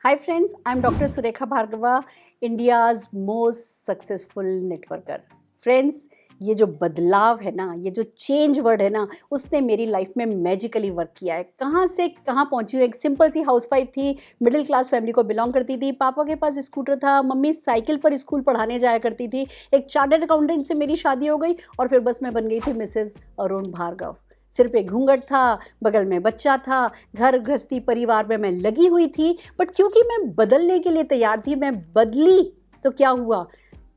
Hi friends, I'm Dr. Surekha Bhargava, India's most successful networker. Friends, ये जो बदलाव है ना, ये जो चेंज वर्ड है ना, उसने मेरी लाइफ में मैजिकली वर्क किया है। कहाँ से कहाँ पहुँची हूँ। एक सिंपल सी हाउसवाइफ थी, मिडिल क्लास फैमिली को बिलोंग करती थी। पापा के पास स्कूटर था, मम्मी साइकिल पर स्कूल पढ़ाने जाया करती थी। एक चार्टर्ड अकाउंटेंट से मेरी शादी हो गई और फिर बस मैं बन गई थी मिसेस अरुण भार्गव। सिर पे घूंघट था, बगल में बच्चा था, घर गृहस्थी परिवार में मैं लगी हुई थी। बट क्योंकि मैं बदलने के लिए तैयार थी, मैं बदली। तो क्या हुआ,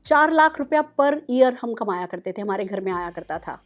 4 लाख रुपया पर ईयर हम कमाया करते थे, हमारे घर में आया करता था।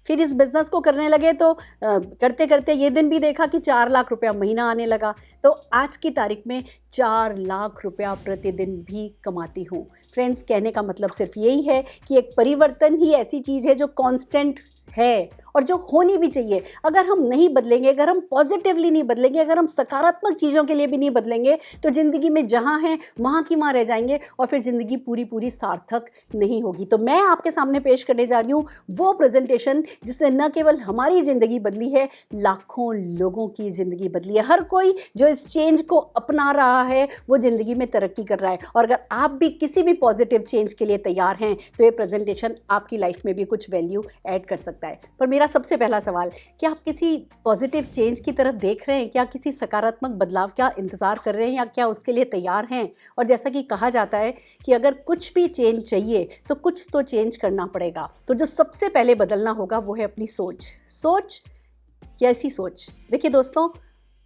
फिर इस बिज़नेस को करने लगे तो करते करते ये दिन भी देखा कि 4 लाख रुपया महीना आने लगा। तो आज की तारीख में 4 लाख रुपया प्रतिदिन भी कमाती हूँ। फ्रेंड्स, कहने का मतलब सिर्फ यही है कि एक परिवर्तन ही ऐसी चीज़ है जो कांस्टेंट है और जो होनी भी चाहिए। अगर हम नहीं बदलेंगे, अगर हम पॉजिटिवली नहीं बदलेंगे, अगर हम सकारात्मक चीज़ों के लिए भी नहीं बदलेंगे, तो ज़िंदगी में जहाँ हैं वहाँ की वहाँ रह जाएंगे और फिर ज़िंदगी पूरी पूरी सार्थक नहीं होगी। तो मैं आपके सामने पेश करने जा रही हूँ वो प्रेजेंटेशन जिसने न केवल हमारी ज़िंदगी बदली है, लाखों लोगों की ज़िंदगी बदली है। हर कोई जो इस चेंज को अपना रहा है वो ज़िंदगी में तरक्की कर रहा है। और अगर आप भी किसी भी पॉजिटिव चेंज के लिए तैयार हैं तो ये प्रेजेंटेशन आपकी लाइफ में भी कुछ वैल्यू ऐड कर सकता है। पर मेरा सबसे पहला सवाल, क्या आप किसी पॉजिटिव चेंज की तरफ देख रहे हैं? क्या किसी सकारात्मक बदलाव का इंतज़ार कर रहे हैं या क्या उसके लिए तैयार हैं? और जैसा कि कहा जाता है कि अगर कुछ भी चेंज चाहिए तो कुछ तो चेंज करना पड़ेगा। तो जो सबसे पहले बदलना होगा वो है अपनी सोच। सोच, कैसी सोच? देखिए दोस्तों,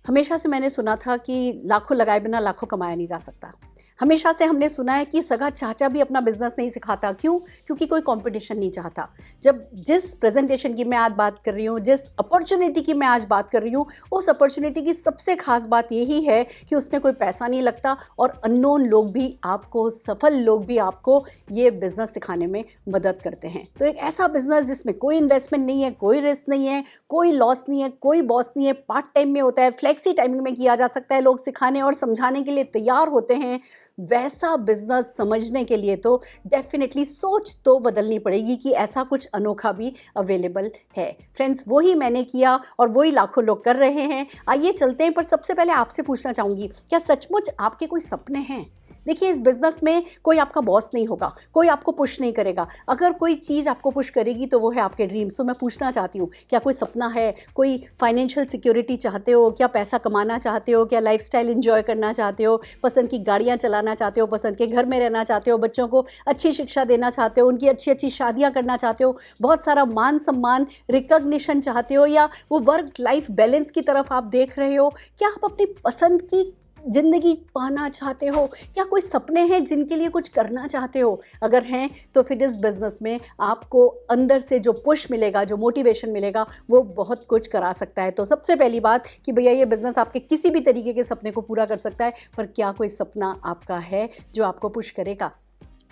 हमेशा से मैंने सुना था कि लाखों लगाए बिना लाखों कमाया नहीं जा सकता। हमेशा से हमने सुना है कि सगा चाचा भी अपना बिजनेस नहीं सिखाता। क्यों? क्योंकि कोई कंपटीशन नहीं चाहता। जब जिस प्रेजेंटेशन की मैं आज बात कर रही हूँ, जिस अपॉर्चुनिटी की मैं आज बात कर रही हूँ, उस अपॉर्चुनिटी की सबसे खास बात यही है कि उसमें कोई पैसा नहीं लगता और अननोन लोग भी आपको, सफल लोग भी आपको ये बिजनेस सिखाने में मदद करते हैं। तो एक ऐसा बिजनेस जिसमें कोई इन्वेस्टमेंट नहीं है, कोई रिस्क नहीं है, कोई लॉस नहीं है, कोई बॉस नहीं है, पार्ट टाइम में होता है, फ्लेक्सी टाइमिंग में किया जा सकता है, लोग सिखाने और समझाने के लिए तैयार होते हैं, वैसा बिजनेस समझने के लिए तो डेफिनेटली सोच तो बदलनी पड़ेगी कि ऐसा कुछ अनोखा भी अवेलेबल है। फ्रेंड्स, वही मैंने किया और वही लाखों लोग कर रहे हैं। आइए चलते हैं, पर सबसे पहले आपसे पूछना चाहूँगी, क्या सचमुच आपके कोई सपने हैं? देखिए, इस बिज़नेस में कोई आपका बॉस नहीं होगा, कोई आपको पुश नहीं करेगा। अगर कोई चीज़ आपको पुश करेगी तो वो है आपके ड्रीम्स। तो मैं पूछना चाहती हूँ, क्या कोई सपना है? कोई फाइनेंशियल सिक्योरिटी चाहते हो? क्या पैसा कमाना चाहते हो? क्या लाइफस्टाइल एंजॉय करना चाहते हो? पसंद की गाड़ियाँ चलाना चाहते हो? पसंद के घर में रहना चाहते हो? बच्चों को अच्छी शिक्षा देना चाहते हो? उनकी अच्छी अच्छी शादियाँ करना चाहते हो? बहुत सारा मान सम्मान, रिकॉग्निशन चाहते हो? या वो वर्क लाइफ बैलेंस की तरफ आप देख रहे हो? क्या आप अपनी पसंद की ज़िंदगी पाना चाहते हो? क्या कोई सपने हैं जिनके लिए कुछ करना चाहते हो? अगर हैं तो फिर इस बिज़नेस में आपको अंदर से जो पुश मिलेगा, जो मोटिवेशन मिलेगा, वो बहुत कुछ करा सकता है। तो सबसे पहली बात कि भैया, ये बिज़नेस आपके किसी भी तरीके के सपने को पूरा कर सकता है, पर क्या कोई सपना आपका है जो आपको पुश करेगा?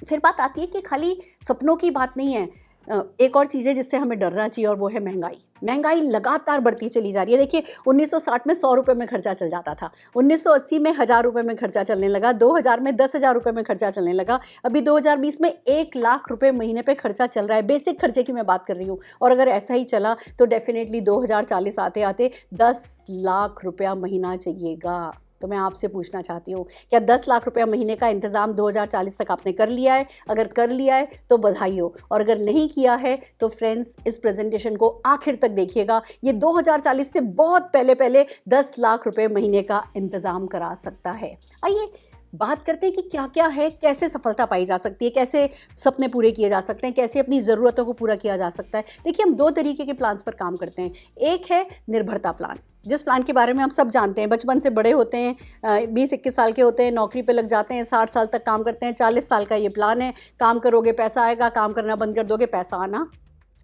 फिर बात आती है कि खाली सपनों की बात नहीं है। एक और चीज़ है जिससे हमें डरना चाहिए और वो है महंगाई। महंगाई लगातार बढ़ती चली जा रही है। देखिए, 1960 में 100 रुपये में खर्चा चल जाता था, 1980 में 1000 रुपये में खर्चा चलने लगा, 2000 में 10,000 रुपये में खर्चा चलने लगा, अभी 2020 में 1 लाख रुपये महीने पे खर्चा चल रहा है। बेसिक खर्चे की मैं बात कर रही हूँ। और अगर ऐसा ही चला तो डेफिनेटली 2040 आते आते 10 लाख रुपया महीना चाहिएगा। तो मैं आपसे पूछना चाहती हूँ, क्या 10 लाख रुपया महीने का इंतज़ाम 2040 तक आपने कर लिया है? अगर कर लिया है तो बधाई हो, और अगर नहीं किया है तो फ्रेंड्स, इस प्रेजेंटेशन को आखिर तक देखिएगा। ये 2040 से बहुत पहले पहले 10 लाख रुपये महीने का इंतज़ाम करा सकता है। आइए बात करते हैं कि क्या क्या है, कैसे सफलता पाई जा सकती है, कैसे सपने पूरे किए जा सकते हैं, कैसे अपनी ज़रूरतों को पूरा किया जा सकता है। देखिए, हम 2 तरीके के प्लान्स पर काम करते हैं। एक है निर्भरता प्लान, जिस प्लान के बारे में हम सब जानते हैं। बचपन से बड़े होते हैं, 20-21 साल के होते हैं, नौकरी पे लग जाते हैं, 60 साल तक काम करते हैं, 40 साल का ये प्लान है। काम करोगे पैसा आएगा, काम करना बंद कर दोगे पैसा आना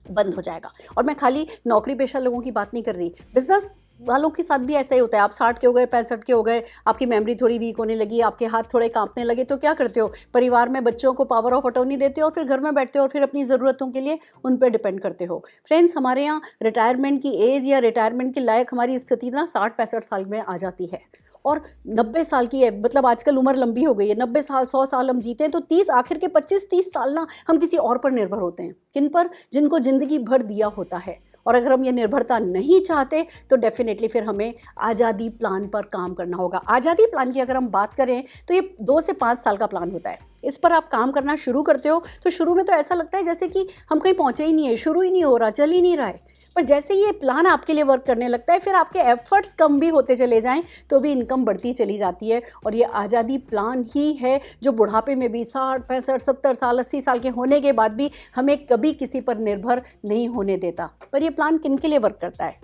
बंद हो जाएगा। और मैं खाली नौकरी पेशा लोगों की बात नहीं कर रही, बिजनेस वालों के साथ भी ऐसा ही होता है। आप 60 के हो गए, 65 के हो गए, आपकी मेमोरी थोड़ी वीक होने लगी, आपके हाथ थोड़े कांपने लगे, तो क्या करते हो? परिवार में बच्चों को पावर ऑफ अटॉर्नी देते हो और फिर घर में बैठते हो और फिर अपनी ज़रूरतों के लिए उन पर डिपेंड करते हो। फ्रेंड्स, हमारे यहाँ रिटायरमेंट की एज या रिटायरमेंट के लायक हमारी स्थिति ना 60-65 साल में आ जाती है और 90 साल की है। मतलब आजकल उम्र लंबी हो गई है, 90 साल 100 साल हम जीते हैं तो 30 आखिर के 25-30 साल ना हम किसी और पर निर्भर होते हैं। किन पर? जिनको ज़िंदगी भर दिया होता है। और अगर हम ये निर्भरता नहीं चाहते तो डेफिनेटली फिर हमें आज़ादी प्लान पर काम करना होगा। आज़ादी प्लान की अगर हम बात करें तो ये 2 से 5 साल का प्लान होता है। इस पर आप काम करना शुरू करते हो तो शुरू में तो ऐसा लगता है जैसे कि हम कहीं पहुँचे ही नहीं है, शुरू ही नहीं हो रहा, चल ही नहीं रहा है। पर जैसे ये प्लान आपके लिए वर्क करने लगता है, फिर आपके एफर्ट्स कम भी होते चले जाएं तो भी इनकम बढ़ती चली जाती है। और ये आज़ादी प्लान ही है जो बुढ़ापे में भी 60, 65, 70 साल, 80 साल के होने के बाद भी हमें कभी किसी पर निर्भर नहीं होने देता। पर ये प्लान किन के लिए वर्क करता है?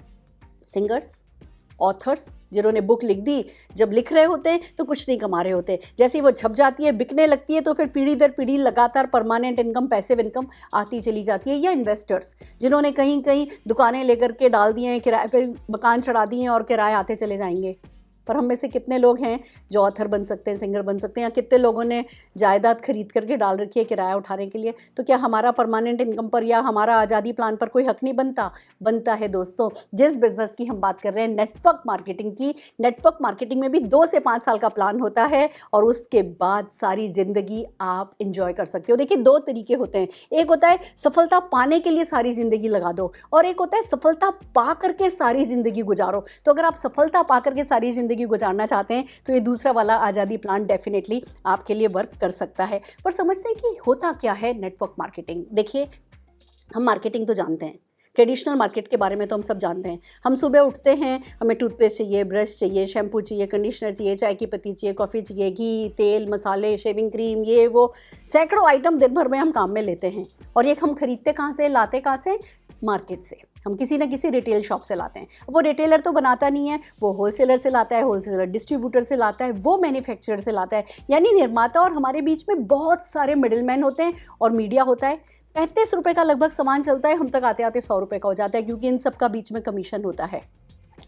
सिंगर्स, ऑथर्स जिन्होंने बुक लिख दी, जब लिख रहे होते हैं तो कुछ नहीं कमा रहे होते, जैसे ही वो छप जाती है, बिकने लगती है तो फिर पीढ़ी दर पीढ़ी लगातार परमानेंट इनकम, पैसिव इनकम आती चली जाती है। या इन्वेस्टर्स जिन्होंने कहीं कहीं दुकानें लेकर के डाल दिए हैं, किराए पे मकान चढ़ा दिए हैं और किराए आते चले जाएंगे। पर हम में से कितने लोग हैं जो ऑथर बन सकते हैं, सिंगर बन सकते हैं, या कितने लोगों ने जायदाद खरीद करके डाल रखी है किराया उठाने के लिए? तो क्या हमारा परमानेंट इनकम पर या हमारा आज़ादी प्लान पर कोई हक नहीं बनता? बनता है दोस्तों। जिस बिज़नेस की हम बात कर रहे हैं, नेटवर्क मार्केटिंग की, नेटवर्क मार्केटिंग में भी 2 से 5 साल का प्लान होता है और उसके बाद सारी ज़िंदगी आप इंजॉय कर सकते हो। देखिए 2 तरीके होते हैं, एक होता है सफलता पाने के लिए सारी ज़िंदगी लगा दो, और एक होता है सफलता पा करके सारी ज़िंदगी गुजारो। तो अगर आप सफलता पा करके सारी ज़िंदगी गुजारना चाहते हैं तो ये दूसरा वाला आज़ादी प्लान डेफिनेटली आपके लिए वर्क कर सकता है। पर समझते हैं कि होता क्या है नेटवर्क मार्केटिंग। देखिए हम मार्केटिंग तो जानते हैं, ट्रेडिशनल मार्केट के बारे में तो हम सब जानते हैं। हम सुबह उठते हैं, हमें टूथपेस्ट चाहिए, ब्रश चाहिए, शैम्पू चाहिए, कंडीशनर चाहिए, चाय की पत्ती चाहिए, कॉफ़ी चाहिए, घी, तेल, मसाले, शेविंग क्रीम, ये वो सैकड़ों आइटम दिन भर में हम काम में लेते हैं। और ये हम खरीदते कहाँ से, लाते कहाँ से? मार्केट से। हम किसी ना किसी रिटेल शॉप से लाते हैं। वो रिटेलर तो बनाता नहीं है, वो होलसेलर से लाता है, होलसेलर डिस्ट्रीब्यूटर से लाता है, वो मैन्युफैक्चरर से लाता है। यानी निर्माता और हमारे बीच में बहुत सारे मिडिलमैन होते हैं और मीडिया होता है। 35 रुपये का लगभग सामान चलता है, हम तक आते आते 100 रुपये का हो जाता है, क्योंकि इन सब का बीच में कमीशन होता है।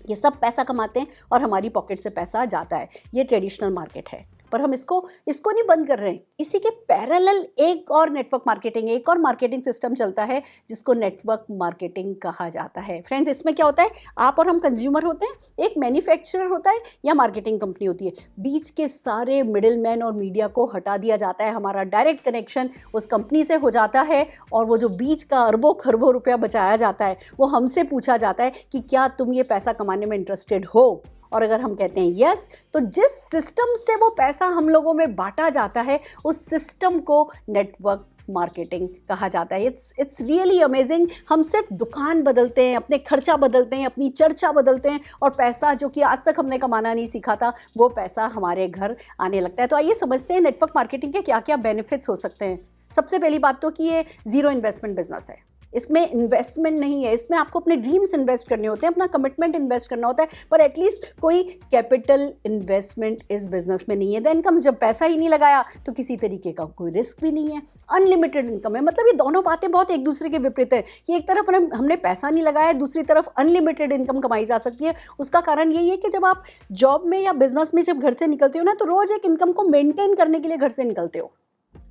ये सब पैसा कमाते हैं और हमारी पॉकेट से पैसा जाता है। ये ट्रेडिशनल मार्केट है। पर हम इसको नहीं बंद कर रहे हैं। इसी के पैरेलल एक और नेटवर्क मार्केटिंग, एक और मार्केटिंग सिस्टम चलता है जिसको नेटवर्क मार्केटिंग कहा जाता है। फ्रेंड्स, इसमें क्या होता है, आप और हम कंज्यूमर होते हैं, एक मैन्युफैक्चरर होता है या मार्केटिंग कंपनी होती है। बीच के सारे मिडिलमैन और मीडिया को हटा दिया जाता है, हमारा डायरेक्ट कनेक्शन उस कंपनी से हो जाता है और वो जो बीच का अरबों खरबों रुपया बचाया जाता है वो हमसे पूछा जाता है कि क्या तुम ये पैसा कमाने में इंटरेस्टेड हो। और अगर हम कहते हैं यस, तो जिस सिस्टम से वो पैसा हम लोगों में बांटा जाता है उस सिस्टम को नेटवर्क मार्केटिंग कहा जाता है। It's really amazing. हम सिर्फ दुकान बदलते हैं, अपने खर्चा बदलते हैं, अपनी चर्चा बदलते हैं और पैसा जो कि आज तक हमने कमाना नहीं सीखा था वो पैसा हमारे घर आने लगता है। तो आइए समझते हैं नेटवर्क मार्केटिंग के क्या क्या बेनिफिट्स हो सकते हैं। सबसे पहली बात तो कि ये ज़ीरो इन्वेस्टमेंट बिजनेस है। इसमें इन्वेस्टमेंट नहीं है, इसमें आपको अपने ड्रीम्स इन्वेस्ट करने होते हैं, अपना कमिटमेंट इन्वेस्ट करना होता है, पर एटलीस्ट कोई कैपिटल इन्वेस्टमेंट इस बिजनेस में नहीं है। द इनकम, जब पैसा ही नहीं लगाया तो किसी तरीके का कोई रिस्क भी नहीं है, अनलिमिटेड इनकम है। मतलब ये दोनों बातें बहुत एक दूसरे के विपरीत है कि एक तरफ हमने पैसा नहीं लगाया, दूसरी तरफ अनलिमिटेड इनकम कमाई जा सकती है। उसका कारण यही है कि जब आप जॉब में या बिजनेस में जब घर से निकलते हो ना, तो रोज़ एक इनकम को मेंटेन करने के लिए घर से निकलते हो।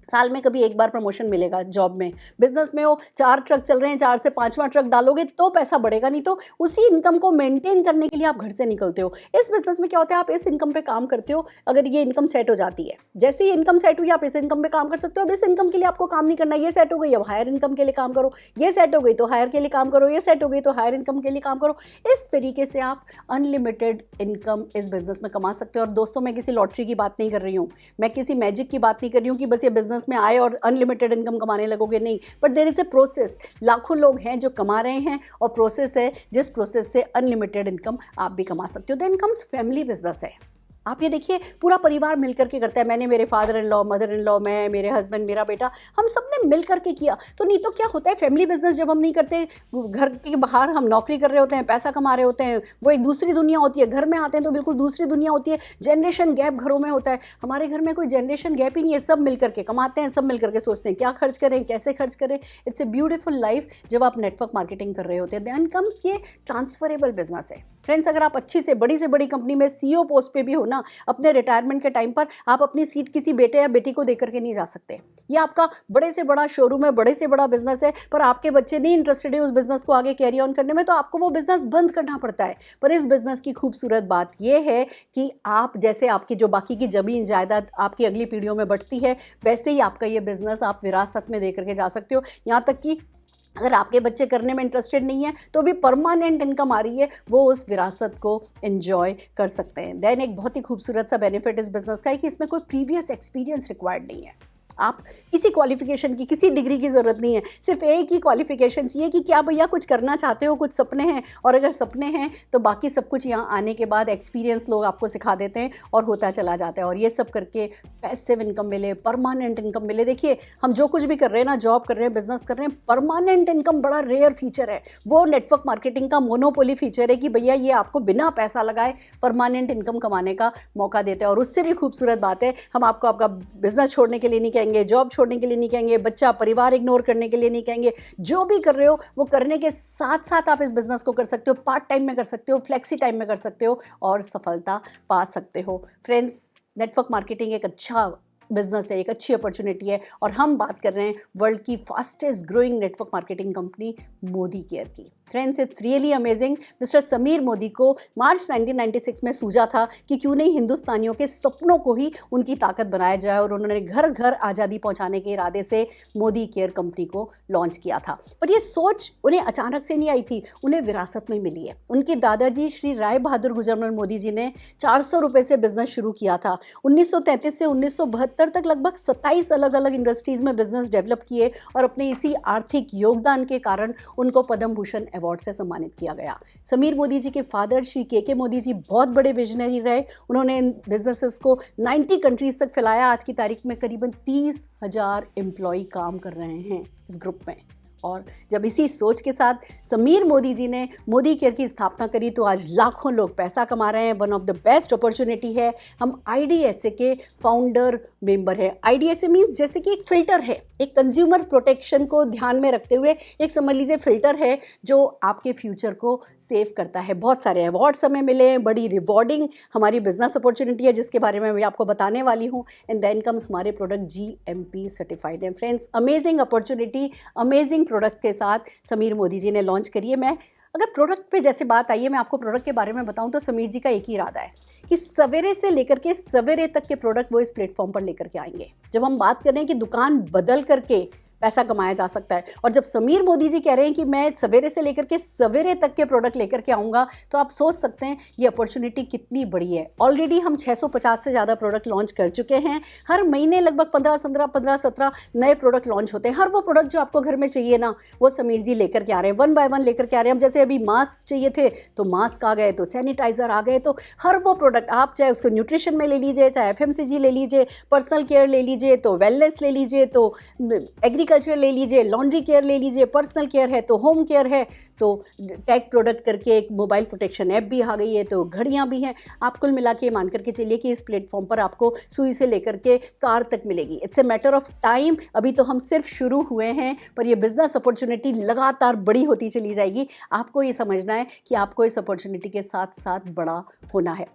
साल में कभी एक बार प्रमोशन मिलेगा जॉब में, बिजनेस में वो 4 ट्रक चल रहे हैं, 4 से 5वां ट्रक डालोगे तो पैसा बढ़ेगा, नहीं तो उसी इनकम को मेंटेन करने के लिए आप घर से निकलते हो। इस बिजनेस में क्या होता है, आप इस इनकम पे काम करते हो, अगर ये इनकम सेट हो जाती है, जैसे ही इनकम सेट हुई आप इस इनकम पे काम कर सकते हो। अब इस इनकम के लिए आपको काम नहीं करना, ये सेट हो गई अब हायर इनकम के लिए काम करो, ये सेट हो गई तो हायर के लिए काम करो, ये सेट हो गई तो हायर इनकम के लिए काम करो। इस तरीके से आप अनलिमिटेड इनकम इस बिजनेस में कमा सकते हो। और दोस्तों, मैं किसी लॉटरी की बात नहीं कर रही हूँ, मैं किसी मैजिक की बात नहीं कर रही हूँ कि बस ये बिजनेस में आए और अनलिमिटेड इनकम कमाने लगोगे, नहीं। But there is a process. लाखों लोग हैं जो कमा रहे हैं और प्रोसेस है जिस प्रोसेस से अनलिमिटेड इनकम आप भी कमा सकते हो। द इनकम्स फैमिली बिजनेस है। आप ये देखिए, पूरा परिवार मिल करके करता है। मैंने, मेरे father in law, mother in law, मैं, मेरे हस्बैंड, मेरा बेटा, हम सब ने मिल करके किया। तो नहीं तो क्या होता है, फैमिली बिजनेस जब हम नहीं करते, घर के बाहर हम नौकरी कर रहे होते हैं, पैसा कमा रहे होते हैं, वो एक दूसरी दुनिया होती है। घर में आते हैं तो बिल्कुल दूसरी दुनिया होती है। जनरेशन गैप घरों में होता है। हमारे घर में कोई जनरेशन गैप ही नहीं है, सब मिल करके कमाते हैं, सब मिल करके सोचते हैं क्या खर्च करें, कैसे खर्च करें। इट्स ए ब्यूटीफुल लाइफ जब आप नेटवर्क मार्केटिंग कर रहे होते हैं। देन कम्स ये ट्रांसफरेबल बिजनेस है। फ्रेंड्स, अगर आप अच्छी से बड़ी कंपनी में CEO पोस्ट पे भी हो ना, अपने रिटायरमेंट के टाइम पर आप अपनी सीट किसी बेटे या बेटी को देकर के नहीं जा सकते। ये आपका बड़े से बड़ा शोरूम है, बड़े से बड़ा बिजनेस है, पर आपके बच्चे नहीं इंटरेस्टेड है उस बिजनेस को आगे कैरी ऑन करने में, तो आपको वो बिजनेस बंद करना पड़ता है। पर इस बिजनेस की खूबसूरत बात यह है कि आप, जैसे आपकी जो बाकी की जमीन जायदाद आपकी अगली पीढ़ियों में बढ़ती है, वैसे ही आपका ये बिजनेस आप विरासत में दे करके जा सकते हो। यहाँ तक कि अगर आपके बच्चे करने में इंटरेस्टेड नहीं है तो भी परमानेंट इनकम आ रही है, वो उस विरासत को एंजॉय कर सकते हैं। देन एक बहुत ही खूबसूरत सा बेनिफिट इस बिजनेस का है कि इसमें कोई प्रीवियस एक्सपीरियंस रिक्वायर्ड नहीं है। आप किसी क्वालिफिकेशन की, किसी डिग्री की ज़रूरत नहीं है, सिर्फ एक ही क्वालिफिकेशन चाहिए कि क्या भैया कुछ करना चाहते हो, कुछ सपने हैं, और अगर सपने हैं तो बाकी सब कुछ यहाँ आने के बाद एक्सपीरियंस लोग आपको सिखा देते हैं और होता चला जाता है। और ये सब करके पैसिव इनकम मिले, परमानेंट इनकम मिले। देखिए हम जो कुछ भी कर रहे हैं ना, जॉब कर रहे हैं, बिजनेस कर रहे हैं, परमानेंट इनकम बड़ा रेयर फीचर है। वो नेटवर्क मार्केटिंग का मोनोपोली फीचर है कि भैया ये आपको बिना पैसा लगाए परमानेंट इनकम कमाने का मौका देते हैं। और उससे भी खूबसूरत बात है, हम आपको आपका बिजनेस छोड़ने के लिए नहीं कहेंगे, जॉब छोड़ने के लिए नहीं कहेंगे, बच्चा परिवार इग्नोर करने के लिए नहीं कहेंगे। जो भी कर रहे हो वो करने के साथ साथ आप इस बिजनेस को कर सकते हो, पार्ट टाइम में कर सकते हो, फ्लेक्सी टाइम में कर सकते हो और सफलता पा सकते हो। फ्रेंड्स, नेटवर्क मार्केटिंग एक अच्छा बिजनेस है, एक अच्छी अपॉर्चुनिटी है। और हम बात कर रहे हैं वर्ल्ड की fastest growing network marketing company Modi care की। Friends, it's really amazing. Mister Sameer Modi को मार्च 1996 में सूझा था कि क्यों नहीं हिंदुस्तानियों के सपनों को ही उनकी ताकत बनाया जाए, और उन्होंने घर घर आज़ादी पहुंचाने के इरादे से मोदी केयर कंपनी को लॉन्च किया था। पर ये सोच उन्हें अचानक से नहीं आई थी, उन्हें विरासत में मिली है। उनके दादाजी श्री राय बहादुर गुजरमल मोदी जी ने 400 रुपये से बिजनेस शुरू किया था। 1933 से 1972 तक लगभग 27 अलग अलग इंडस्ट्रीज़ में बिजनेस डेवलप किए, और अपने इसी आर्थिक योगदान के कारण उनको पद्म भूषण अवार्ड से सम्मानित किया गया। समीर मोदी जी के फादर श्री के मोदी जी बहुत बड़े विजनरी रहे। उन्होंने इन बिजनेसेस को 90 कंट्रीज तक फैलाया। आज की तारीख में करीबन 30,000 एम्प्लॉय काम कर रहे हैं इस ग्रुप में। और जब इसी सोच के साथ समीर मोदी जी ने मोदी केयर की स्थापना करी तो आज लाखों लोग पैसा कमा रहे हैं। One of the best opportunity है। हम IDSA के फाउंडर मेंबर है। IDSA मीन्स जैसे कि एक फिल्टर है, एक कंज्यूमर प्रोटेक्शन को ध्यान में रखते हुए एक समझ लीजिए फिल्टर है जो आपके फ्यूचर को सेव करता है। बहुत सारे अवार्ड्स हमें मिले हैं, बड़ी रिवॉर्डिंग हमारी बिजनेस अपॉर्चुनिटी है जिसके बारे में मैं आपको बताने वाली हूँ। एंड देन कम्स हमारे प्रोडक्ट GMP सर्टिफाइड है। Friends, amazing opportunity, amazing product के साथ समीर मोदी जी ने लॉन्च करी है। मैं अगर प्रोडक्ट पे जैसे बात आई है, मैं आपको प्रोडक्ट के बारे में बताऊं तो समीर जी का एक ही इरादा है कि सवेरे से लेकर के सवेरे तक के प्रोडक्ट वो इस प्लेटफॉर्म पर लेकर के आएंगे। जब हम बात कर रहे हैं कि दुकान बदल करके पैसा कमाया जा सकता है, और जब समीर मोदी जी कह रहे हैं कि मैं सवेरे से लेकर के सवेरे तक के प्रोडक्ट लेकर के आऊँगा, तो आप सोच सकते हैं ये अपॉर्चुनिटी कितनी बड़ी है। ऑलरेडी हम 650 से ज़्यादा प्रोडक्ट लॉन्च कर चुके हैं। हर महीने लगभग 15-17 नए प्रोडक्ट लॉन्च होते हैं। हर वो प्रोडक्ट जो आपको घर में चाहिए ना, वो समीर जी लेकर के आ रहे हैं, 1 बाय 1 लेकर के आ रहे हैं। हम जैसे अभी मास्क चाहिए थे तो मास्क आ गए, तो सैनिटाइज़र आ गए, तो हर वो प्रोडक्ट आप चाहे उसको न्यूट्रिशन में ले लीजिए, चाहे FMCG ले लीजिए, पर्सनल केयर ले लीजिए तो वेलनेस ले लीजिए, तो एग्रीकल्चर ले लीजिए, लॉन्ड्री केयर ले लीजिए, पर्सनल केयर है तो होम केयर है, तो टेक प्रोडक्ट करके एक मोबाइल प्रोटेक्शन ऐप भी आ गई है, तो घड़ियाँ भी हैं। आप कुल मिला के मान करके चलिए कि इस प्लेटफॉर्म पर आपको सुई से लेकर के कार तक मिलेगी। It's a matter of time. अभी तो हम सिर्फ शुरू हुए हैं, पर ये बिजनेस अपॉर्चुनिटी लगातार बड़ी होती चली जाएगी। आपको ये समझना है कि आपको इस अपॉर्चुनिटी के साथ साथ बड़ा होना है।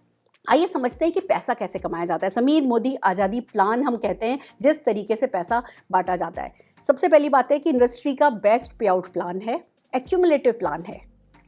आइए समझते हैं कि पैसा कैसे कमाया जाता है। समीर मोदी आज़ादी प्लान हम कहते हैं जिस तरीके से पैसा बांटा जाता है। सबसे पहली बात है कि इंडस्ट्री का बेस्ट पे आउट प्लान है, एक्यूमुलेटिव प्लान है।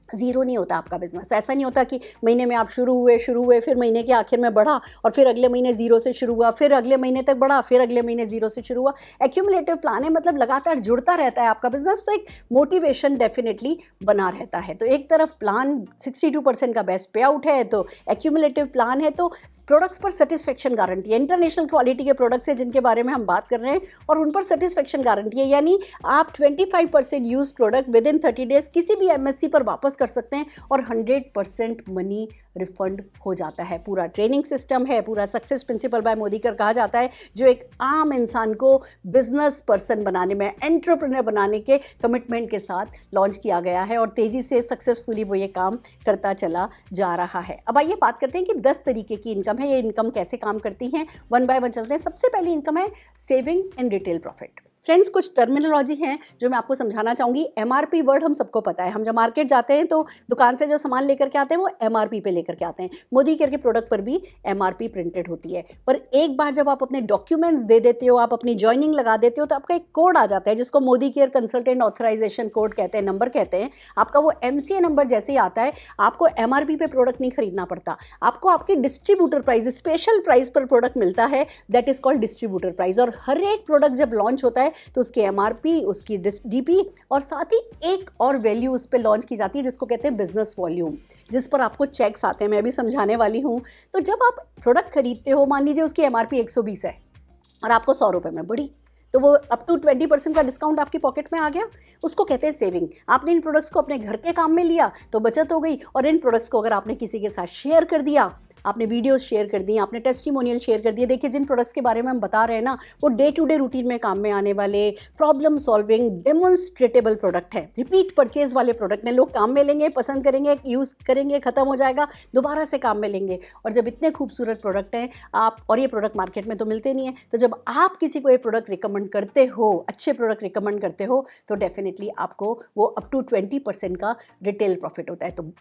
ज़ीरो नहीं होता आपका बिजनेस। ऐसा नहीं होता कि महीने में आप शुरू हुए फिर महीने के आखिर में बढ़ा, और फिर अगले महीने ज़ीरो से शुरू हुआ, फिर अगले महीने तक बढ़ा, फिर अगले महीने ज़ीरो से शुरू हुआ। एक्यूमुलेटिव प्लान है, मतलब लगातार जुड़ता रहता है आपका बिजनेस, तो एक मोटिवेशन डेफिनेटली बना रहता है। तो एक तरफ प्लान 62% का बेस्ट पे आउट है, तो एक्यूमुलेटिव प्लान है, तो प्रोडक्ट्स पर सेटिस्फेक्शन गारंटी है। इंटरनेशनल क्वालिटी के प्रोडक्ट्स हैं जिनके बारे में हम बात कर रहे हैं, और उन पर सेटिस्फेक्शन गारंटी है। यानी आप 25% use product with in 30 days किसी भी MSC पर वापस कर सकते हैं, और 100% मनी रिफंड हो जाता है। पूरा ट्रेनिंग सिस्टम है, पूरा success principal bye Modi care कहा जाता है, जो एक आम इंसान को बिजनेस पर्सन बनाने में, एंटरप्रेन्योर बनाने के कमिटमेंट के साथ लॉन्च किया गया है, और तेजी से सक्सेसफुली वो ये काम करता चला जा रहा है। अब आइए बात करते हैं कि 10 तरीके की इनकम है। ये इनकम कैसे काम करती हैं, 1 बाय 1 चलते हैं। सबसे पहली इनकम है saving and retail profit. Friends, कुछ टर्मिनोलॉजी हैं जो मैं आपको समझाना चाहूँगी। MRP वर्ड हम सबको पता है। हम जब मार्केट जाते हैं तो दुकान से जो सामान लेकर के आते हैं वो MRP पे लेकर के आते हैं। मोदी केयर के प्रोडक्ट पर भी MRP प्रिंटेड होती है। पर एक बार जब आप अपने डॉक्यूमेंट्स दे देते हो, आप अपनी ज्वाइनिंग लगा देते हो, तो आपका एक कोड आ जाता है जिसको Modi care consultant authorisation code कहते हैं, नंबर कहते हैं। आपका वो MCA नंबर जैसे ही आता है, आपको MRP पे प्रोडक्ट नहीं खरीदना पड़ता। आपको आपकी डिस्ट्रीब्यूटर प्राइस, स्पेशल प्राइस पर प्रोडक्ट मिलता है, that is called distributor price. और हर एक प्रोडक्ट जब लॉन्च होता है तो उसके MRP, उसकी DP और साथ ही एक और वैल्यू उस पर लॉन्च की जाती है जिसको कहते हैं बिजनेस वॉल्यूम, जिस पर आपको चेक्स आते हैं। मैं भी समझाने वाली हूँ। तो जब आप प्रोडक्ट खरीदते हो, मान लीजिए उसकी MRP 120 है और आपको 100 रुपये में पड़ी, तो वो अप टू 20% का डिस्काउंट आपकी पॉकेट में आ गया। उसको कहते हैं सेविंग। आपने इन प्रोडक्ट्स को अपने घर के काम में लिया तो बचत हो गई, और इन प्रोडक्ट्स को अगर आपने किसी के साथ शेयर कर दिया, आपने वीडियोस शेयर कर दी, आपने टेस्टिमोनियल शेयर कर दिए। देखिए, जिन प्रोडक्ट्स के बारे में हम बता रहे हैं ना, वो डे टू डे रूटीन में काम में आने वाले, प्रॉब्लम सॉल्विंग, डेमोन्स्ट्रेटेबल प्रोडक्ट है, रिपीट परचेज वाले प्रोडक्ट हैं। लोग काम में लेंगे, पसंद करेंगे, यूज़ करेंगे, खत्म हो जाएगा, दोबारा से काम में लेंगे। और जब इतने खूबसूरत प्रोडक्ट हैं आप, और ये प्रोडक्ट मार्केट में तो मिलते नहीं है, तो जब आप किसी को ये प्रोडक्ट रिकमेंड करते हो, अच्छे प्रोडक्ट रिकमेंड करते हो, तो डेफिनेटली आपको वो अप टू 20% का रिटेल प्रॉफिट होता है। तो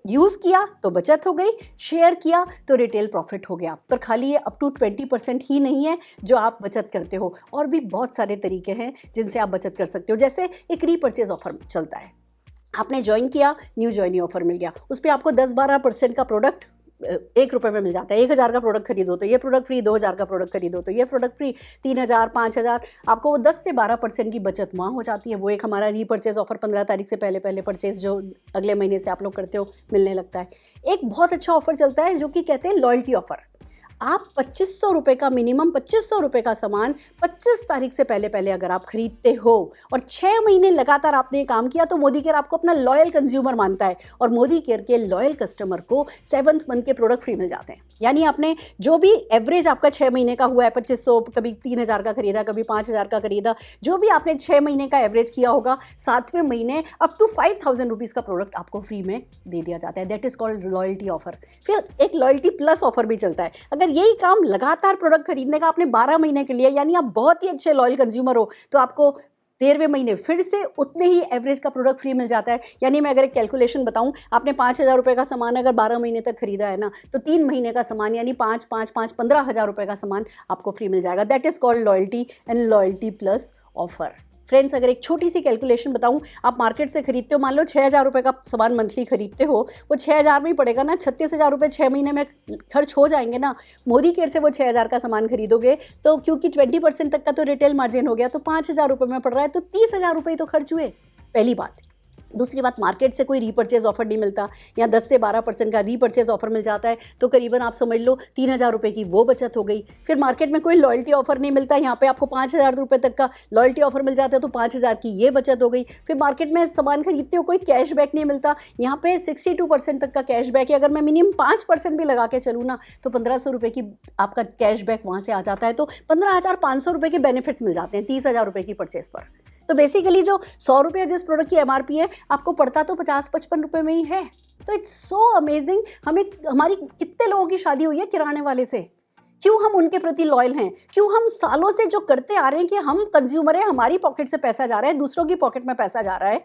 यूज़ किया तो बचत हो गई, शेयर किया तो रिटेल प्रॉफिट हो गया। पर खाली ये अप टू 20% ही नहीं है जो आप बचत करते हो, और भी बहुत सारे तरीके हैं जिनसे आप बचत कर सकते हो। जैसे एक रीपर्चेज ऑफर चलता है, आपने ज्वाइन किया, न्यू ज्वाइनी ऑफर मिल गया, उस पर आपको 10-12% का प्रोडक्ट 1 रुपये में मिल जाता है। 1,000 का प्रोडक्ट खरीदो तो ये प्रोडक्ट फ्री, 2,000 का प्रोडक्ट खरीदो तो ये प्रोडक्ट फ्री, 3,000, 5,000, आपको वो 10 से 12% की बचत वहाँ हो जाती है। वो एक हमारा रीपर्चेज ऑफर 15 तारीख से पहले परचेज जो अगले महीने से आप लोग करते हो मिलने लगता है। एक बहुत अच्छा ऑफर चलता है जो कि कहते हैं लॉयल्टी ऑफर। आप 2,500 रुपये का, मिनिमम 2,500 रुपये का सामान 25 तारीख से पहले अगर आप खरीदते हो और 6 महीने लगातार आपने ये काम किया, तो मोदी केयर आपको अपना लॉयल कंज्यूमर मानता है, और मोदी केयर के लॉयल कस्टमर को 7th मंथ के प्रोडक्ट फ्री मिल जाते हैं। यानी आपने जो भी एवरेज आपका 6 महीने का हुआ है, 2,500, कभी 3,000 का खरीदा, कभी 5,000 का खरीदा, जो भी आपने 6 महीने का एवरेज किया होगा, 7वें महीने अप टू 5,000 रुपीज़ का प्रोडक्ट आपको फ्री में दे दिया जाता है। That is called loyalty offer. फिर एक लॉयल्टी प्लस ऑफर भी चलता है। अगर यही काम लगातार प्रोडक्ट खरीदने का आपने 12 महीने के लिए, यानी आप बहुत ही अच्छे लॉयल कंज्यूमर हो, तो आपको 13वें महीने फिर से उतने ही एवरेज का प्रोडक्ट फ्री मिल जाता है। यानी मैं अगर एक कैलकुलेशन बताऊं, आपने 5,000 रुपये का सामान अगर 12 महीने तक खरीदा है ना, तो 3 महीने का सामान यानी 15,000 रुपये का सामान आपको फ्री मिल जाएगा। That is called loyalty and loyalty plus offer. Friends, अगर एक छोटी सी कैलकुलेशन बताऊं, आप मार्केट से खरीदते हो, मान लो 6,000 रुपये का सामान मंथली खरीदते हो, वो 6,000 में ही पड़ेगा ना, 36,000 रुपये 6 महीने में खर्च हो जाएंगे ना। मोदी केयर से वो 6,000 का सामान खरीदोगे तो क्योंकि 20% तक का तो रिटेल मार्जिन हो गया, तो 5,000 रुपये में पड़ रहा है, तो 30,000 रुपये तो खर्च हुए। पहली बात। दूसरी बात, मार्केट से कोई रीपर्चेज ऑफर नहीं मिलता, या 10 से 12% का रीपर्चेज ऑफर मिल जाता है, तो करीबन आप समझ लो 3,000 रुपये की वो बचत हो गई। फिर मार्केट में कोई लॉयल्टी ऑफर नहीं मिलता, यहाँ पे आपको 5,000 रुपये तक का लॉयल्टी ऑफर मिल जाता है, तो 5,000 की ये बचत हो गई। फिर मार्केट में सामान खरीदते हो, कोई कैशबैक नहीं मिलता, यहाँ पे 62% तक का कैशबैक है। अगर मैं मिनिमम 5% भी लगा के चलूँ ना, तो 1,500 रुपये की आपका कैशबैक वहाँ से आ जाता है, तो 15,500 रुपये के बेनिफिट्स मिल जाते हैं 30,000 रुपये की परचेज पर। तो बेसिकली जो 100 रुपये जिस प्रोडक्ट की MRP है, आपको पड़ता तो 50-55 रुपये में ही है। तो इट्स सो अमेजिंग। हमारी कितने लोगों की शादी हुई है किराने वाले से? क्यों हम उनके प्रति लॉयल हैं? क्यों हम सालों से जो करते आ रहे हैं कि हम कंज्यूमर हैं, हमारी पॉकेट से पैसा जा रहा है, दूसरों की पॉकेट में पैसा जा रहा है,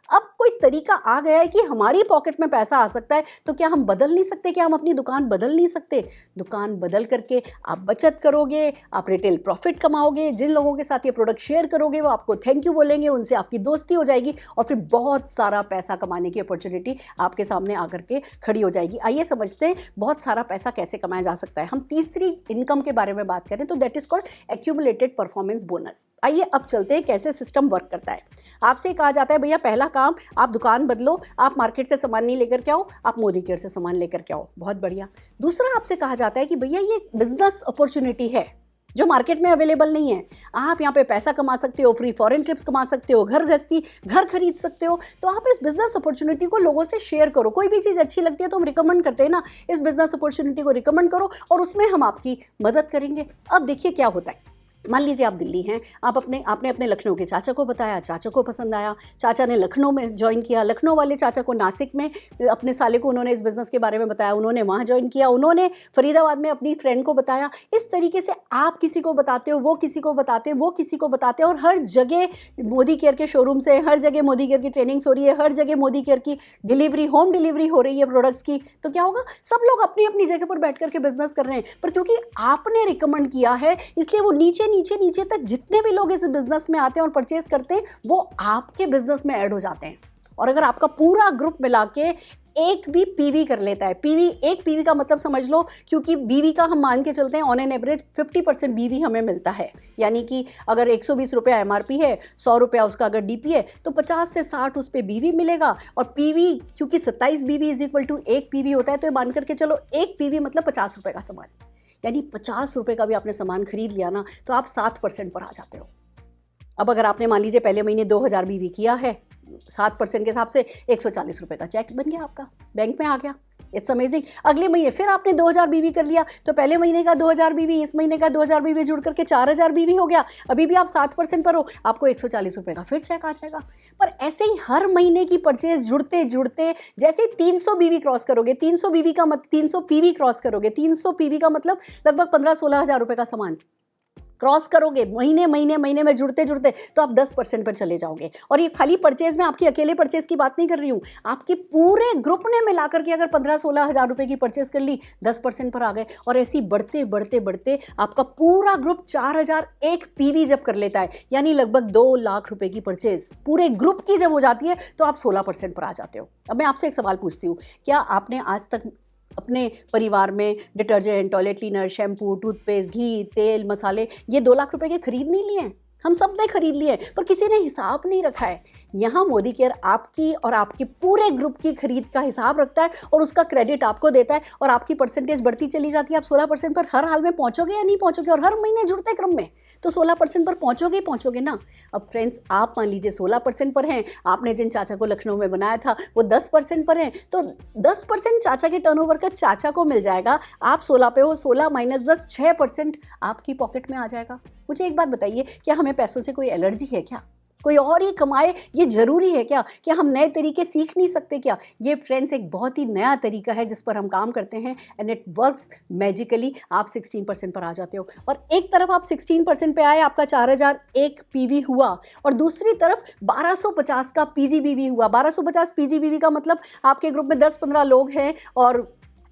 अब कोई तरीका आ गया है कि हमारी पॉकेट में पैसा आ सकता है, तो क्या हम बदल नहीं सकते? क्या हम अपनी दुकान बदल नहीं सकते? दुकान बदल करके आप बचत करोगे, आप रिटेल प्रॉफिट कमाओगे, जिन लोगों के साथ ये प्रोडक्ट शेयर करोगे वो आपको थैंक यू बोलेंगे, उनसे आपकी दोस्ती हो जाएगी, और फिर बहुत सारा पैसा कमाने की अपॉर्चुनिटी आपके सामने आकर के खड़ी हो जाएगी। आइए समझते हैं बहुत सारा पैसा कैसे कमाया जा सकता है। हम तीसरी इनकम के बारे में बात करें तो that is called accumulated performance bonus. आइए अब चलते हैं कैसे सिस्टम वर्क करता है। आपसे कहा जाता है भैया पहला काम, आप दुकान बदलो, आप मार्केट से सामान नहीं लेकर के आओ, आप मोदी केयर से सामान लेकर के आओ। बहुत बढ़िया। दूसरा आपसे कहा जाता है कि भैया ये बिजनेस अपॉर्चुनिटी है जो मार्केट में अवेलेबल नहीं है, आप यहाँ पे पैसा कमा सकते हो, फ्री फॉरेन ट्रिप्स कमा सकते हो, घर खरीद सकते हो। तो आप इस बिजनेस अपॉर्चुनिटी को लोगों से शेयर करो। कोई भी चीज़ अच्छी लगती है तो हम रिकमेंड करते हैं ना, इस बिजनेस अपॉर्चुनिटी को रिकमेंड करो और उसमें हम आपकी मदद करेंगे। अब देखिए क्या होता है। मान लीजिए आप दिल्ली हैं, आपने अपने लखनऊ के चाचा को बताया, चाचा को पसंद आया, चाचा ने लखनऊ में ज्वाइन किया, लखनऊ वाले चाचा को नासिक में अपने साले को उन्होंने इस बिज़नेस के बारे में बताया, उन्होंने वहाँ ज्वाइन किया, उन्होंने फरीदाबाद में अपनी फ्रेंड को बताया। इस तरीके से आप किसी को बताते हो, वो किसी को बताते हैं, वो किसी को बताते हैं, और हर जगह मोदी केयर के शोरूम से, हर जगह मोदी केयर की ट्रेनिंग्स हो रही है, हर जगह मोदी केयर की डिलीवरी, होम डिलीवरी हो रही है प्रोडक्ट्स की। तो क्या होगा, सब लोग अपनी अपनी जगह पर बैठ करके बिजनेस कर रहे हैं, पर क्योंकि आपने रिकमेंड किया है इसलिए वो नीचे तक जितने भी लोग इस बिजनेस में आते हैं और परचेज करते हैं वो आपके बिजनेस में ऐड हो जाते हैं। और अगर आपका पूरा ग्रुप मिला के एक भी पीवी कर लेता है। पीवी, एक पीवी का मतलब समझ लो, क्योंकि बीवी का हम मान के चलते हैं ऑन एन एवरेज 50% बीवी हमें मिलता है, यानी कि अगर 120 रुपया एमआरपी है, 100 रुपया उसका अगर डीपी है, तो 50 से 60 उस पर बीवी मिलेगा। और पीवी क्योंकि 27 बीवी इज इक्वल टू एक पीवी होता है, तो ये मान करके चलो एक पीवी मतलब 50 रुपये का सामान, यानी 50 रुपये का भी आपने सामान खरीद लिया ना, तो आप 7% पर आ जाते हो। अब अगर आपने मान लीजिए पहले महीने 2000 बीवी किया है, 7% के हिसाब से 140 रुपये का चेक बन गया, आपका बैंक में आ गया। It's amazing. अगले महीने फिर आपने 2000 बीवी कर लिया, तो पहले महीने का 2000 बीवी, इस महीने का 2000 बीवी जुड़ करके 4000 बीवी हो गया। अभी भी आप 7% पर हो, आपको 140 रुपये का फिर चेक आ जाएगा। पर ऐसे ही हर महीने की परचेज जुड़ते जुड़ते, जैसे 300 बीवी क्रॉस करोगे, 300 बीवी का 300 पीवी क्रॉस करोगे, 300 पीवी का मतलब लगभग 15-16 हज़ार रुपये का सामान क्रॉस करोगे महीने में जुड़ते जुड़ते, तो आप 10% पर चले जाओगे। और ये खाली परचेज में, आपकी अकेले परचेज की बात नहीं कर रही हूँ, आपके पूरे ग्रुप ने मिलाकर के अगर 15-16 हज़ार रुपये की परचेज कर ली, 10% पर आ गए। और ऐसी बढ़ते बढ़ते बढ़ते आपका पूरा ग्रुप 4001 पीवी जब कर लेता है, यानी लगभग 2 लाख रुपए की परचेज पूरे ग्रुप की जब हो जाती है, तो आप 16% पर आ जाते हो। अब मैं आपसे एक सवाल पूछती हूँ, क्या आपने आज तक अपने परिवार में detergent, toilet cleaner, shampoo, toothpaste, घी, तेल, मसाले, ये 2 लाख रुपए के खरीद नहीं लिए हैं? हम सब ने खरीद लिए, पर किसी ने हिसाब नहीं रखा है। यहाँ मोदी केयर आपकी और आपके पूरे ग्रुप की खरीद का हिसाब रखता है और उसका क्रेडिट आपको देता है, और आपकी परसेंटेज बढ़ती चली जाती है। आप 16% पर हर हाल में पहुँचोगे या नहीं पहुँचोगे? और हर महीने जुड़ते क्रम में तो 16% पर पहुँचोगे ही पहुँचोगे ना। अब फ्रेंड्स, आप मान लीजिए 16% पर हैं, आपने जिन चाचा को लखनऊ में बनाया था वो 10% पर हैं, तो 10% चाचा के टर्नओवर का चाचा को मिल जाएगा। आप 16 पे हो, 16 माइनस 10, 6% आपकी पॉकेट में आ जाएगा। मुझे एक बात बताइए, क्या हमें पैसों से कोई एलर्जी है क्या? कोई और ही कमाए ये ज़रूरी है क्या? क्या हम नए तरीके सीख नहीं सकते क्या? ये फ्रेंड्स एक बहुत ही नया तरीका है जिस पर हम काम करते हैं, एंड इट वर्क्स मैजिकली। आप 16% पर आ जाते हो, और एक तरफ आप 16% पे आए, आपका 4001 पीवी हुआ, और दूसरी तरफ 1250 का पीजीबीवी हुआ। 1250 पीजीबीवी का मतलब आपके ग्रुप में 10-15 लोग हैं और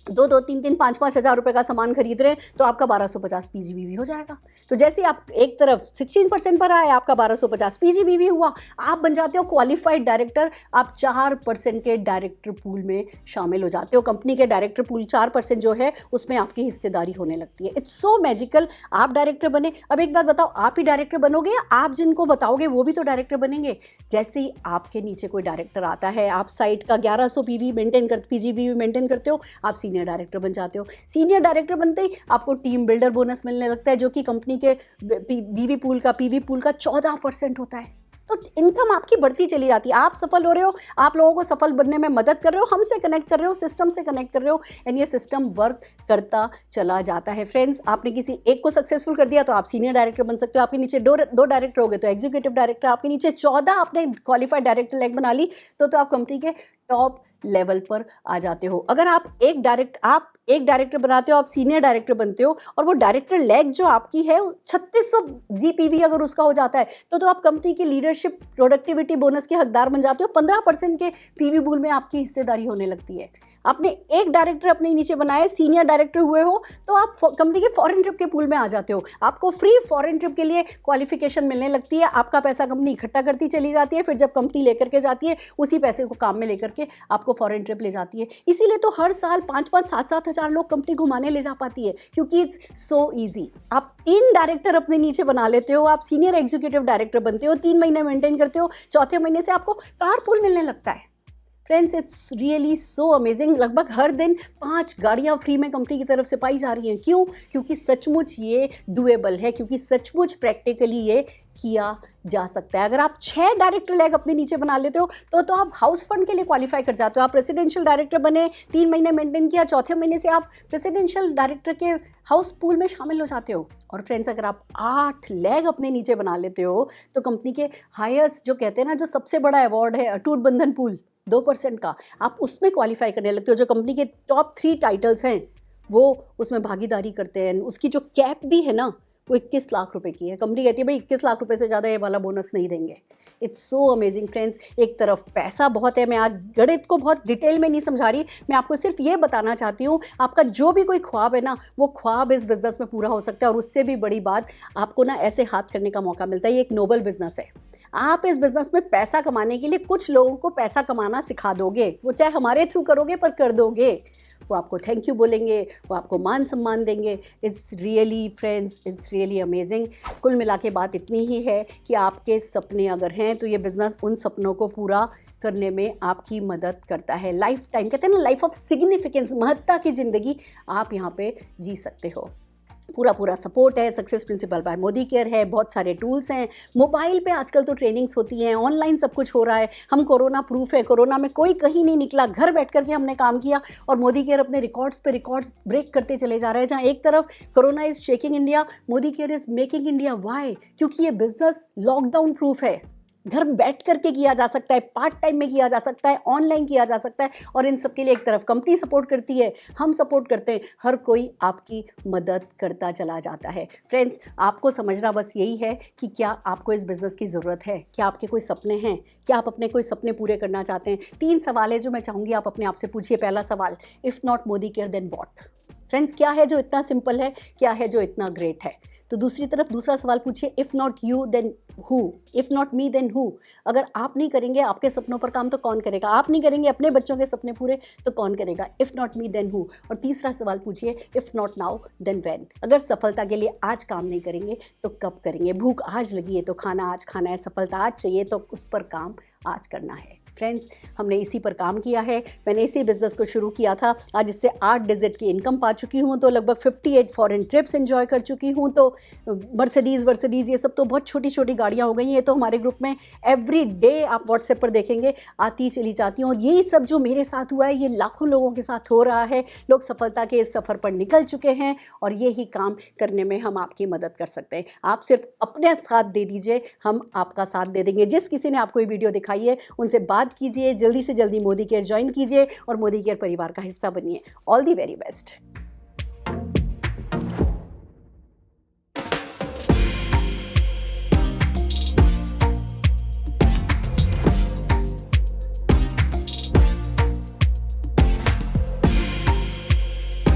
2-2, 3-3, 5-5 हज़ार रुपये का सामान खरीद रहे हैं, तो आपका 1250 पीजीबीवी हो जाएगा। तो जैसे आप एक तरफ 16% पर आए, आपका 1250 पीजीबीवी हुआ, आप बन जाते हो क्वालिफाइड डायरेक्टर। आप 4% के डायरेक्टर पूल में शामिल हो जाते हो। कंपनी के डायरेक्टर पूल 4% जो है उसमें आपकी हिस्सेदारी होने लगती है। It's so magical. आप डायरेक्टर बने। अब एक बात बताओ, आप ही डायरेक्टर बनोगे या आप जिनको बताओगे वो भी तो डायरेक्टर बनेंगे? जैसे ही आपके नीचे कोई डायरेक्टर आता है, आप साइट का 1100 पीजीबीवी मेंटेन करते हो, आप सीनियर डायरेक्टर बन जाते हो। सीनियर डायरेक्टर बनते ही आपको टीम बिल्डर बोनस मिलने लगता है, जो कि कंपनी के पीवी पूल का 14% होता है। तो इनकम आपकी बढ़ती चली जाती है। आप सफल हो रहे हो, आप लोगों को सफल बनने में मदद कर रहे हो, हमसे कनेक्ट कर रहे हो, सिस्टम से कनेक्ट कर रहे हो, एंड ये सिस्टम वर्क करता चला जाता है। फ्रेंड्स, आपने किसी एक को सक्सेसफुल कर दिया तो आप सीनियर डायरेक्टर बन सकते हो। आपके नीचे दो डायरेक्टर हो गए तो एग्जीक्यूटिव डायरेक्टर। आपके नीचे 14 आपने क्वालिफाइड डायरेक्टर लेग बना ली तो आप कंपनी के टॉप लेवल पर आ जाते हो। अगर आप एक डायरेक्टर बनाते हो, आप सीनियर डायरेक्टर बनते हो, और वो डायरेक्टर लेग जो आपकी है 3600 जीपीवी अगर उसका हो जाता है, तो आप कंपनी की लीडरशिप प्रोडक्टिविटी बोनस के हकदार बन जाते हो। 15% के पीवी पूल में आपकी हिस्सेदारी होने लगती है। आपने एक डायरेक्टर अपने नीचे बनाए, सीनियर डायरेक्टर हुए हो, तो आप कंपनी के फॉरेन ट्रिप के पूल में आ जाते हो। आपको फ्री फॉरेन ट्रिप के लिए क्वालिफिकेशन मिलने लगती है। आपका पैसा कंपनी इकट्ठा करती चली जाती है, फिर जब कंपनी लेकर के जाती है उसी पैसे को काम में लेकर के आपको फॉरेन ट्रिप ले जाती है। इसीलिए तो हर साल 5-5, 7-7 हज़ार लोग कंपनी घुमाने ले जा पाती है, क्योंकि इट्स सो ईजी। आप 3 डायरेक्टर अपने नीचे बना लेते हो, आप सीनियर एग्जीक्यूटिव डायरेक्टर बनते हो, 3 महीने मेंटेन करते हो, चौथे महीने से आपको कार पूल मिलने लगता है। Friends, it's really so amazing. लगभग हर दिन 5 गाड़ियाँ फ्री में कंपनी की तरफ से पाई जा रही हैं। क्यों? क्योंकि सचमुच ये डुएबल है, क्योंकि सचमुच प्रैक्टिकली ये किया जा सकता है। अगर आप 6 डायरेक्टर लेग अपने नीचे बना लेते हो तो आप हाउस फंड के लिए क्वालिफाई कर जाते हो। आप प्रेसिडेंशियल डायरेक्टर बने, 3 महीने मेंटेन किया, चौथे महीने से आप प्रेसिडेंशियल डायरेक्टर के हाउस पूल में शामिल हो जाते हो। और फ्रेंड्स, अगर आप 8 लेग अपने नीचे बना लेते हो तो कंपनी के हाईएस्ट, जो कहते हैं ना, जो सबसे बड़ा अवार्ड है अटूट बंधन पूल 2% का, आप उसमें क्वालिफाई करने लगते हो। जो कंपनी के टॉप 3 टाइटल्स हैं वो उसमें भागीदारी करते हैं। उसकी जो कैप भी है ना, वो 21 लाख रुपए की है। कंपनी कहती है भाई 21 लाख रुपए से ज़्यादा ये वाला बोनस नहीं देंगे। It's so amazing friends. एक तरफ पैसा बहुत है, मैं आज गणित को बहुत डिटेल में नहीं समझा रही, मैं आपको सिर्फ ये बताना चाहती हूँ, आपका जो भी कोई ख्वाब है ना, वो ख्वाब इस बिज़नेस में पूरा हो सकता है। और उससे भी बड़ी बात, आपको ना ऐसे हाथ करने का मौका मिलता है। ये एक नोबल बिज़नेस है। आप इस बिज़नेस में पैसा कमाने के लिए कुछ लोगों को पैसा कमाना सिखा दोगे, वो चाहे हमारे थ्रू करोगे पर कर दोगे। वो आपको थैंक यू बोलेंगे, वो आपको मान सम्मान देंगे। It's really friends, it's really amazing. कुल मिला के बात इतनी ही है कि आपके सपने अगर हैं तो ये बिज़नेस उन सपनों को पूरा करने में आपकी मदद करता है। लाइफ टाइम, कहते हैं ना, लाइफ ऑफ सिग्निफिकेंस, महत्ता की ज़िंदगी आप यहाँ पे जी सकते हो। पूरा सपोर्ट है, success principal bye Modi care है, बहुत सारे टूल्स हैं, मोबाइल पे आजकल तो ट्रेनिंग्स होती हैं, ऑनलाइन सब कुछ हो रहा है। हम कोरोना प्रूफ है, कोरोना में कोई कहीं नहीं निकला, घर बैठ करके हमने काम किया और मोदी केयर अपने रिकॉर्ड्स पे रिकॉर्ड्स ब्रेक करते चले जा रहे हैं। जहाँ एक तरफ corona is shaking India, Modicare is making India. Why? क्योंकि ये बिजनेस लॉकडाउन प्रूफ है, घर बैठ करके किया जा सकता है, पार्ट टाइम में किया जा सकता है, ऑनलाइन किया जा सकता है। और इन सब के लिए एक तरफ कंपनी सपोर्ट करती है, हम सपोर्ट करते हैं, हर कोई आपकी मदद करता चला जाता है। फ्रेंड्स, आपको समझना बस यही है कि क्या आपको इस बिज़नेस की ज़रूरत है, क्या आपके कोई सपने हैं, क्या आप अपने कोई सपने पूरे करना चाहते हैं। 3 सवाल है जो मैं चाहूँगी आप अपने आप से पूछिए। पहला सवाल, if not Modicare then what? Friends, क्या है जो इतना सिंपल है, क्या है जो इतना ग्रेट है? तो दूसरी तरफ दूसरा सवाल पूछिए, if not you then who? If not me then who? अगर आप नहीं करेंगे आपके सपनों पर काम तो कौन करेगा? आप नहीं करेंगे अपने बच्चों के सपने पूरे तो कौन करेगा? If not me then who? और तीसरा सवाल पूछिए, if not now then when? अगर सफलता के लिए आज काम नहीं करेंगे तो कब करेंगे? भूख आज लगी है तो खाना आज खाना है, सफलता आज चाहिए तो उस पर काम आज करना है। फ्रेंड्स, हमने इसी पर काम किया है। मैंने इसी बिज़नेस को शुरू किया था, आज इससे 8 डिजिट की इनकम पा चुकी हूँ, तो लगभग 58 फॉरेन ट्रिप्स एंजॉय कर चुकी हूँ। तो मर्सिडीज़ ये सब तो बहुत छोटी छोटी गाड़ियाँ हो गई हैं। ये तो हमारे ग्रुप में एवरी डे आप व्हाट्सएप पर देखेंगे आती चली जाती हैं। और यही सब जो मेरे साथ हुआ है ये लाखों लोगों के साथ हो रहा है। लोग सफलता के इस सफ़र पर निकल चुके हैं और यही काम करने में हम आपकी मदद कर सकते हैं। आप सिर्फ अपने साथ दे दीजिए, हम आपका साथ दे देंगे। जिस किसी ने आपको ये वीडियो दिखाई है उनसे बात कीजिए, जल्दी से जल्दी मोदी केयर ज्वाइन कीजिए और मोदी केयर परिवार का हिस्सा बनिए। All the very best.